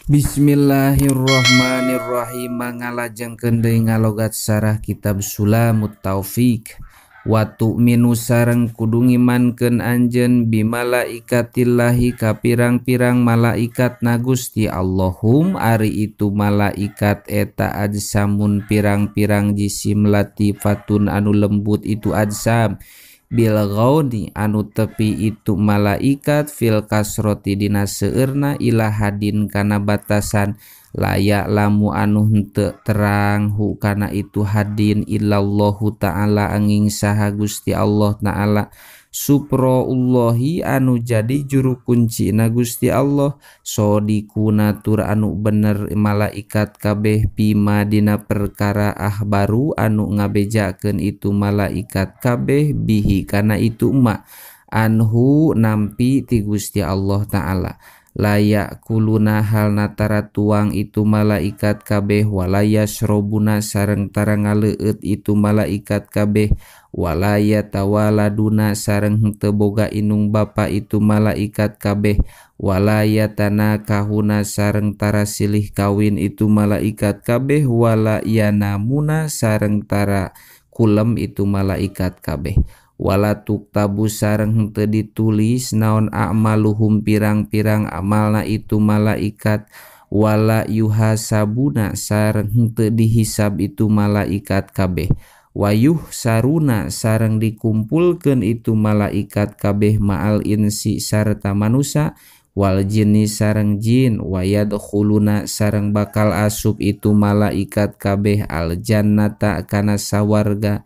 Bismillahirrahmanirrahim. Mangalajengkeun deui ngalogat sarah kitab Sulamut Taufik. Wa tu'minu sareng kudu ngimankeun anjeun bi malaikatillahi ka pirang-pirang malaikat na Gusti Allahum ari itu malaikat eta ajsamun pirang-pirang jisim latifatun anu lembut itu ajsam bil ghaudi anu tepi itu malaikat fil kasroti dina seueurna ila hadin kana batasan layak lamu anu henteu terang hu kana itu hadin illallahu ta'ala angin saha Gusti Allah ta'ala suproullahi anu jadi juru kunci na Gusti Allah sodikuna tur anu bener malaikat kabeh bima dina perkara ahbaru anu ngabejakeun itu malaikat kabeh bihi kana itu ma anhu nampi ti Gusti Allah ta'ala layak kuluna hal natara tuang itu malaikat kabeh walaya srobuna sareng tara ngaleueut itu malaikat kabeh walaya tawaladuna sareng henteu boga inung bapa itu malaikat kabeh walaya tanakahuna sareng tara silih kawin itu malaikat kabeh walaya namuna sareng tara kulem itu malaikat kabeh wala tuktabu sareng henteu ditulis naon a'maluhum pirang-pirang amalna itu malaikat wala yuhasabuna sareng henteu dihisab itu malaikat kabeh wayuh saruna sareng dikumpulkeun itu malaikat kabeh ma'al insi sarta manusia wal jinni sareng jin wayadkhuluna sareng bakal asup itu malaikat kabeh al jannata kana sawarga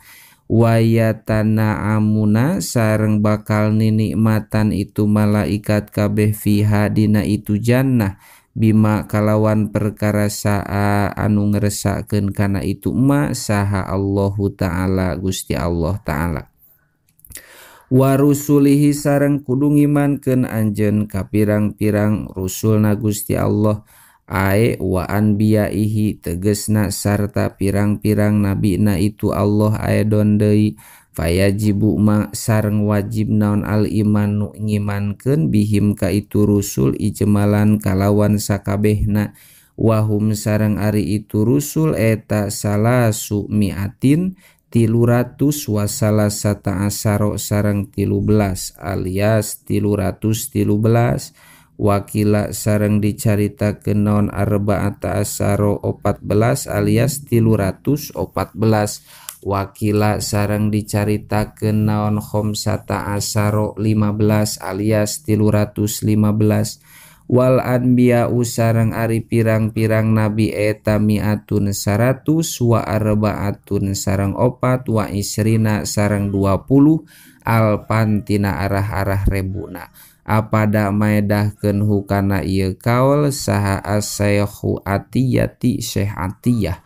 wayatana amuna sareng bakal ninikmatan itu malaikat kabeh fiha dina itu jannah bima kalawan perkara saa anu ngresakeun kana itu ma saha Allahu ta'ala Gusti Allah ta'ala wa rusulihi sareng kudu ngimankeun anjeun ka pirang-pirang rusulna Gusti Allah ae wa anbiyaihi tegesna sarta pirang-pirang nabina itu Allah aedon deui fayajibu ma sareng wajib naon al imanu ngimankeun bihim ka itu rusul ijmalan kalawan sakabehna wahum sareng ari itu rusul eta salasu miatin 300 wasalasata asaro sareng 13 alias 313 wakila sareng dicaritakeun naon arba'ata asaro 14 alias 314 wakila sareng dicaritakeun naon khamsata asaro 15 alias 315 wal anbiya'u sareng ari pirang-pirang nabi eta mi'atun 100 wa arba'atun sareng 4 wa isrina sareng 20 alpan tina arah-arah rebuna apada maedahkeun hukana ieu kaul saha as-saykhu atiyati syekh atiyah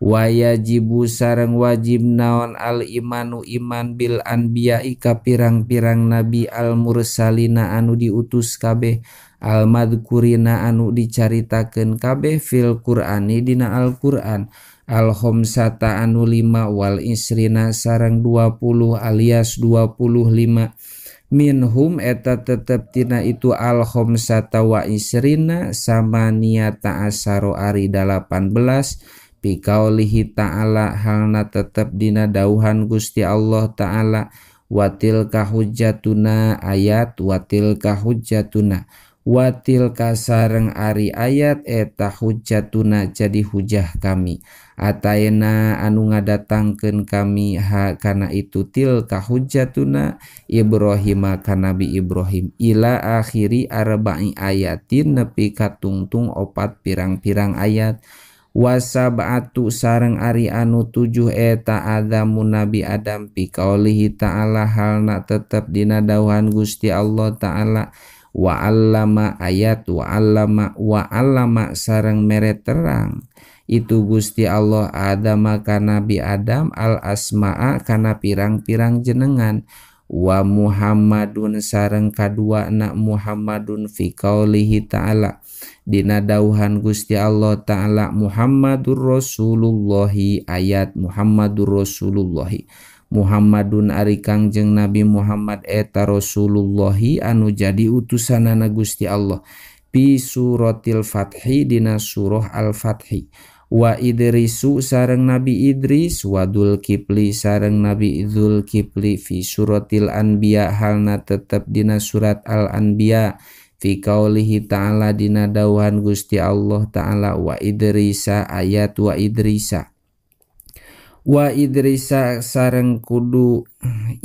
wayajibu sareng wajib naon al imanu iman bil anbiya'i ka pirang-pirang nabi al mursalina anu diutus kabeh al madkurina anu dicaritakeun kabeh fil qur'ani dina al qur'an al khamsata anu 5 wal isrina sareng 20 alias 25 minhum eta tetep tina itu al khamsata wa isrina samaniyata asaro ari 18 biqaulihi ta'ala halna tetep dina dauhan Gusti Allah ta'ala watil kahujjatuna ayat watil kahujjatuna watil kasareng ari ayat eta hujjatuna jadi hujah kami atayna anu ngadatangkeun kami ha kana itu tilka hujjatuna Ibrahim kana Nabi Ibrahim ila akhiri arba'i ayatin nepi ka tungtung 4 pirang-pirang ayat wasab'atu sareng ari anu 7 eta adamun Nabi Adam pi qaulihi ta'ala halna tetep dina dauhan Gusti Allah ta'ala wa 'allama ayat wa 'allama sareng mere terang itu Gusti Allah Adama kana Nabi Adam al asma'a kana pirang-pirang jenengan wa Muhammadun sareng kadua na Muhammadun fi qaulihi ta'ala dina dauhan Gusti Allah ta'ala Muhammadur Rasulullahi ayat Muhammadur Rasulullahi Muhammadun ari Kangjeng Nabi Muhammad eta Rasulullahi anu jadi utusanana Gusti Allah fi suratil fathi dina surah al-fathi. Wa Idrisu sareng Nabi Idris, wa Dzulkifli sareng Nabi Dzulkifli fi suratil anbiya halna tetep dina surat al-anbiya, fi qaulihi ta'ala dina dawuhan Gusti Allah ta'ala, wa Idrisa ayat wa Idrisa. Wa Idrisa sareng kudu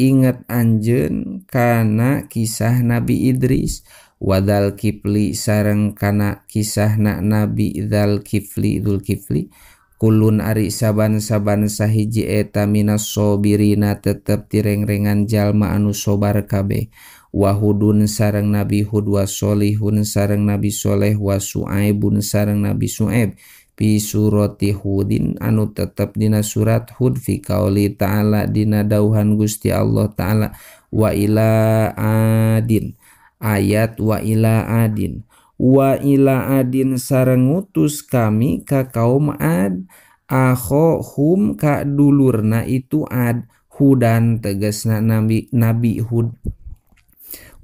inget anjeun kana kisah Nabi Idris, wa Dzulkifli sareng kana kisahna Nabi Dzulkifli. Kulun ari saban-saban sahiji eta minas sobirina tetep tirengrengan jalma anu sobar kabeh. Wa Hudun sareng Nabi Hud, wa Solihun sareng Nabi Soleh, wa Suaibun sareng Nabi Suaib fi surati Hudin anu tetep dina surat Hud, fi qauli ta'ala dina dauhan Gusti Allah ta'ala, wa ila adin ayat wa ila adin. Wa ila adin sareng ngutus kami ka kaum Ad, akhohum ka dulurna itu Ad, Hudan tegasna Nabi Hud.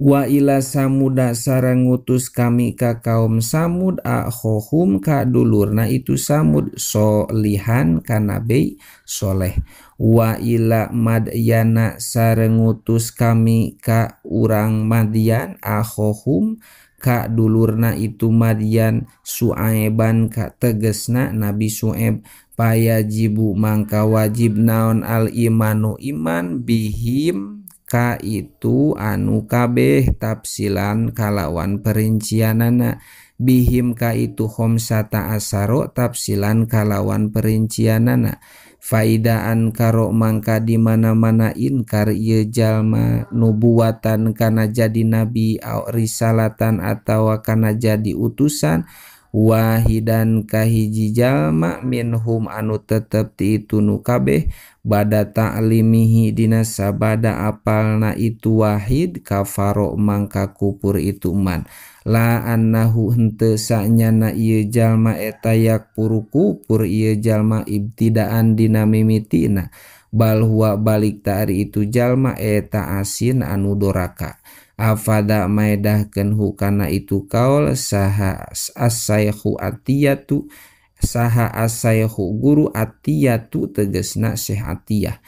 Wa ila Samuda sareng ngutus kami ka kaum Samud, akhohum ka dulurna itu Samud, Solihan ka Nabi Soleh. Wa ila Madyana sareng ngutus kami ka urang Madyan, akhohum ka dulurna itu Madyan, Suaiban ka tegasna Nabi Suaib. Payajibu mangka wajib naon al imanu iman, bihim ka itu anu kabeh, tafsilan kalawan perincianana, bihim ka itu khamsata asaro, tafsilan kalawan perincianana. Faidaan karo mangka di mana-mana inkar ieu jalma nubuwatan kana jadi nabi, au risalatan atawa kana jadi utusan, wahidan kahiji jalma minhum anu tetep ti itu nu kabeh, bada ta'limihi dina sabada apalna itu wahid, kafaro mangka kupur itu man. La annahu henteu sanyana ieu jalma eta yakpuru kupur ieu jalma ibtidaan dina mimitina, bal huwa balik ta'ari itu jalma eta asin anu doraka. Afada maedahkeun hukana itu kaul saha as-saykhu Atiyatu, saha as-saykhu guru Atiyatu tegasna Syekh Atiyah.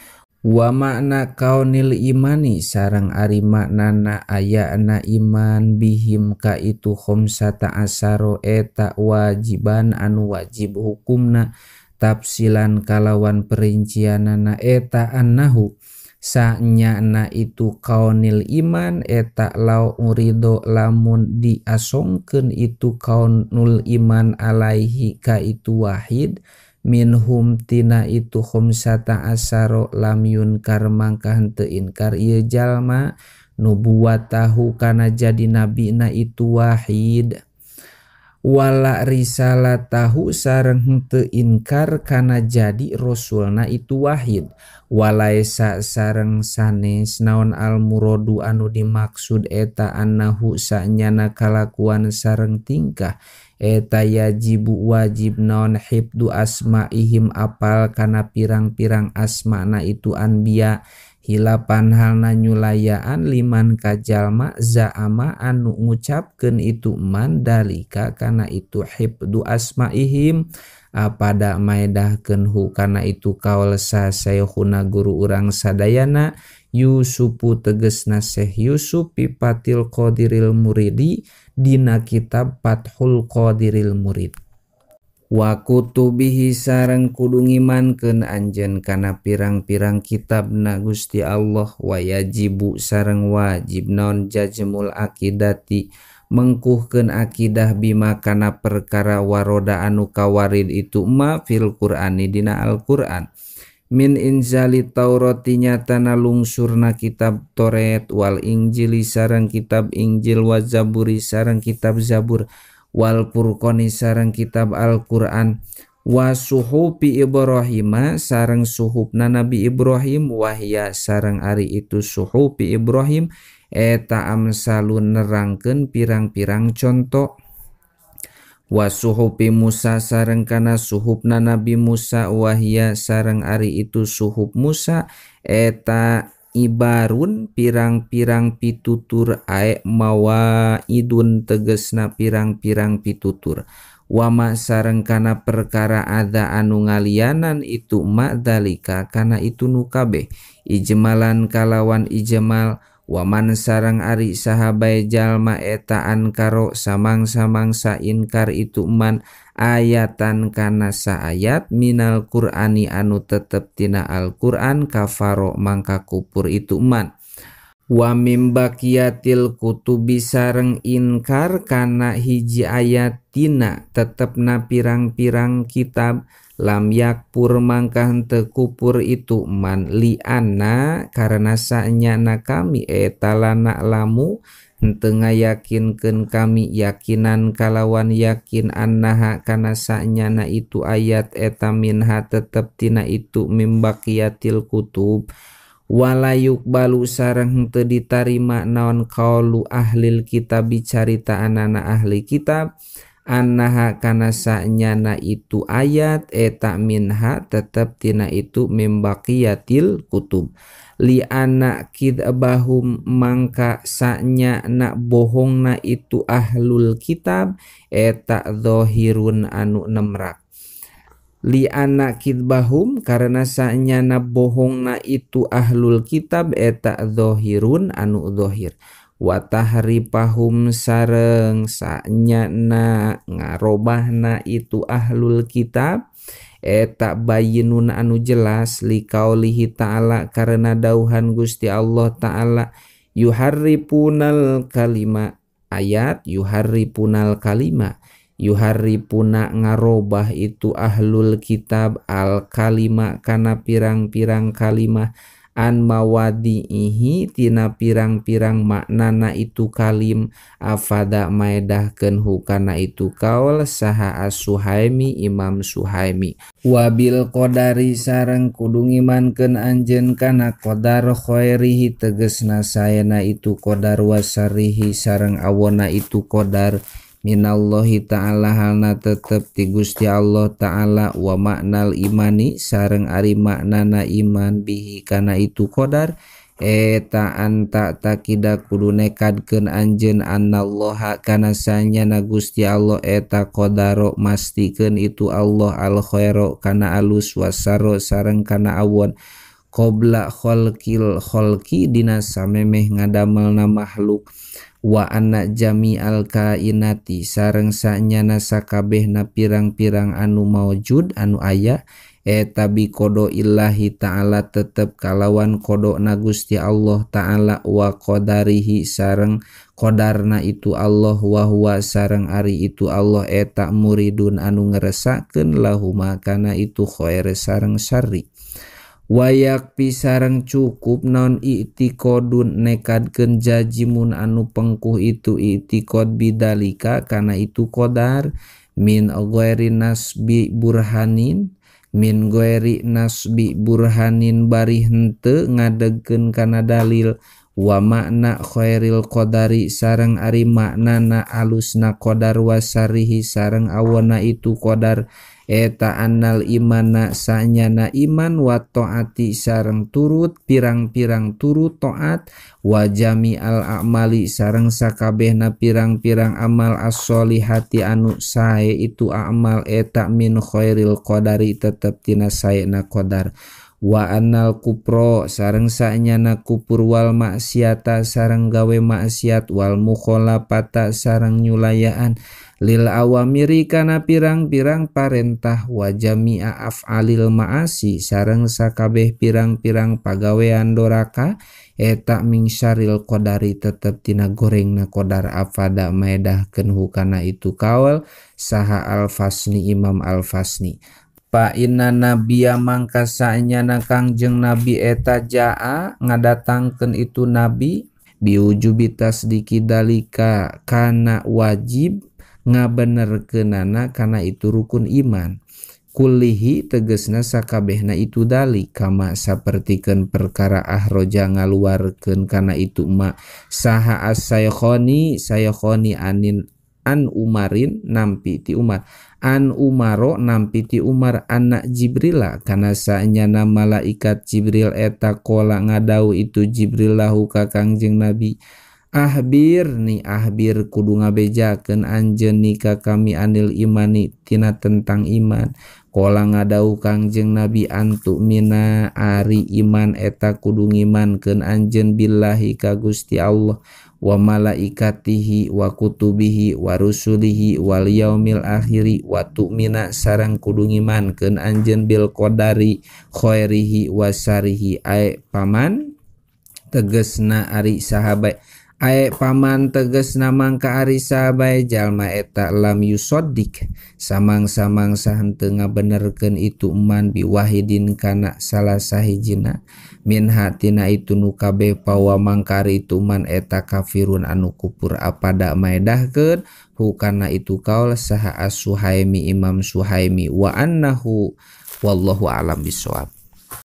Wa makna kaunil imani sareng ari maknana ayana iman, bihim ka itu khamsata asaro eta wajiban anu wajib hukumna, tafsilan kalawan perincianana eta annahu sanyana itu kaunil iman eta lau urido lamun diasongkeun itu kaunul iman alaihi ka itu wahid, minhum tina itu khamsata asaro lam yunkar mangka henteu inkar ieu jalma nubuwatahu kana jadi nabina itu wahid, wala risalatahu sareng henteu inkar kana jadi rasulna itu wahid, walaisa sareng sanes naon al muradu anu dimaksud eta annahu sanyana kalakuan sareng tingkah eta yajibu wajib naon hibdu asmaihim apal kana pirang-pirang asmana itu anbiya, hilapan halna nyulayaan liman kajalma zaama anu ngucapkeun itu man dalika kana itu hibdu asmaihim, apada maedahkeun hukana itu kaul saykhuna guru urang sadayana, Yusufu tegesna Syekh Yusuf, pipatil qadiril muridi dina kitab Fathul Qadiril Murid. Wa kutubihi sareng kudu ngimankeun anjeun kana pirang-pirang kitabna Gusti Allah, wa yajibu sareng wajib naon jazmul akidati mengkuhkeun akidah bima kana perkara waroda anu kawarid itu ma fil Qur'ani dina Al-Qur'an, min inzali Taurati nyatana lungsurna kitab Toret, wal Injili sareng kitab Injil, wa Zaburi sareng kitab Zabur, wal Furqani sareng kitab Al-Qur'an, wa suhufi Ibrahim sareng suhufna Nabi Ibrahim, wahya sareng ari itu suhufi Ibrahim eta amsalun nerangkeun pirang-pirang contoh, wa suhufi Musa sareng kana suhufna Nabi Musa, wahya sareng ari itu suhuf Musa eta ibarun pirang-pirang pitutur mawaidun tegesna pirang-pirang pitutur wama sareng kana perkara ada anu ngalianan itu dalika kana itu nu kabeh ijmalan kalawan ijmal waman sareng ari sahabai jalma etaan karo samang-samangsa inkar itu man ayatan kana saayat minal Qur'ani anu tetep tina Al-Qur'an kafaro mangka kupur itu man wa mimbakiyatil kutubi sareng inkar kana hiji ayat tina tetepna pirang-pirang kitab lam yakpur mangka henteu kupur itu man lianna karena sanyana kami etalana lamu henteu ngayakinkeun kami yakinan kalawan yakin annaha kana sanyana itu ayat eta minha tetep tina itu mimbakiyatil kutub walayuk balu sareng henteu ditarima naon qaulu ahlil kitab bicarita anana ahli kitab annaha kana sanyana itu ayat eta minha tetep tina itu mimbaqiyatil kutub li anna kidbahum mangka sanyana bohongna itu ahlul kitab eta zahirun anu nemrak li anak kidbahum karena sanyana bohongna itu ahlul kitab eta zahirun anu zahir wa tahripahum sareng sanyana ngarobahna itu ahlul kitab eta bayyinun anu jelas li qaulihi ta'ala karena dauhan Gusti Allah ta'ala yuharripunal kalima ayat yuharripunal kalima yuharripuna ngarobah itu ahlul kitab al kalima kana pirang-pirang kalimah an mawadihi tina pirang-pirang maknana itu kalim afada maedahkeun hukana itu kaul saha as-Suhaimi Imam Suhaimi wabil qadari sareng kudu ngimankeun anjeun kana qadar khairihi tegesna saena itu qadar wasarihi sareng awona itu qadar minallahi ta'ala halna tetep ti Gusti Allah ta'ala wa maknal imani sareng ari maknana iman bihi kana itu qadar eta anta takida kudu nekadkeun anjeun annallaha kana sanyana Gusti Allah eta qadaro mastikeun itu Allah al khairu kana alus wasaro sareng kana awon qabla khalqi dina samemeh ngadamelna makhluk wa anna jami'al kainati sareng sanyana sakabehna pirang-pirang anu maujud anu aya eta bi kodo illahi ta'ala tetep kalawan kodona Gusti Allah ta'ala wa qadarihi sareng qadarna itu Allah wa huwa sareng ari itu Allah eta muridun anu ngresakeun lahuma kana itu khair sareng syarri wayak pisareng cukup non i'tiqadun nekadkeun jajimun anu pengkuh itu i'tiqad bidalika kana itu qadar min ghairi nasbi burhanin min ghairi nasbi burhanin bari henteu ngadegkeun kana dalil wa makna khairil qadari sareng ari maknana alusna qadar wasarihi sareng awona itu qadar eta annal imana sanyana iman wa taati sareng turut pirang-pirang turut taat wa jami'al a'mali sareng sakabehna pirang-pirang amal as-solihati anu sae itu amal eta min khairil qadari tetep tina saena qadar wa annal kupro sareng sanyana kupur wal maksiata sareng gawe maksiat wal mukhalafata sareng nyulayaan lil awamiri kana pirang-pirang parentah wa jami'a af'alil ma'asi sareng sakabeh pirang-pirang pagawean doraka eta min syaril qadari tetep tina gorengna qadar afada maedahkeun hukana itu kaul saha al-Fasni Imam al-Fasni pa inna nabiyya mangka sanyana Kangjeng Nabi eta jaa ngadatangkeun itu nabi biujubi tasdiki dalika kana wajib ngabenerkeunana kana itu rukun iman kullihi tegesna sakabehna itu dalik kama sapertikeun perkara ahroja ngaluarkeun kana itu ma saha as-saykhoni anin an Umarin nampi ti Umar, an Umaro nampi ti Umar anak Jibrila kana saenyana malaikat Jibril eta kola ngadau itu Jibril lahu ka Kangjeng Nabi, ahbir kudu ngabejakeun anjeun ni ka kami anil imani tina tentang iman. Kola ngadau Kangjeng Nabi antu mina ari iman eta kudu ngimankeun anjeun billahi ka Gusti Allah, wa malaikatihi wa kutubihi wa rusulihi wal yaumil akhiri, wa tu'mina sareng kudu ngimankeun anjeun bil qadari khairihi wa syarihi. Ae paman tegesna ari sahabat, ae paman tegesna mangka ari sahabat jalma eta lam yusaddiq samang-samangsa henteu ngabenerkeun itu man biwahidin kana salah sahijina min hatina itu nu kabeh pawa mangkari itu man eta kafirun anu kufur apada maedahkeun hukana itu kaul saha as-Suhaimi Imam Suhaimi wa annahu wallahu alam bisawab.